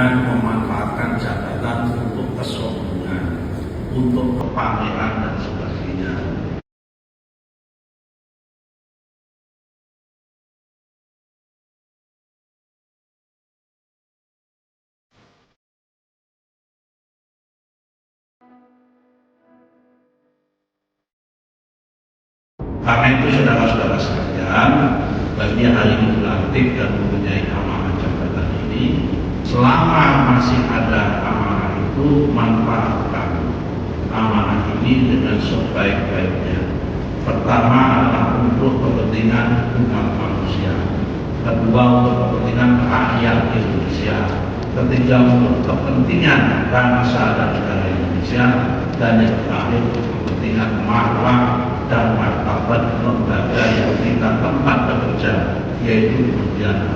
dengan memanfaatkan jabatan untuk kesombongan, untuk kepameran dan sebagainya. Karena itu saudara-saudara sekalian, bagi yang hari ini dilantik dan mempunyai amanah jabatan ini, selama masih ada amanah itu, manfaatkan amanah ini dengan sebaik-baiknya. Pertama adalah untuk kepentingan umat manusia, kedua untuk kepentingan rakyat Indonesia, ketiga untuk kepentingan bangsa dan negara Indonesia, dan yang terakhir untuk kepentingan marwah dan martabat lembaga yang kita tempat bekerja, yaitu Kementerian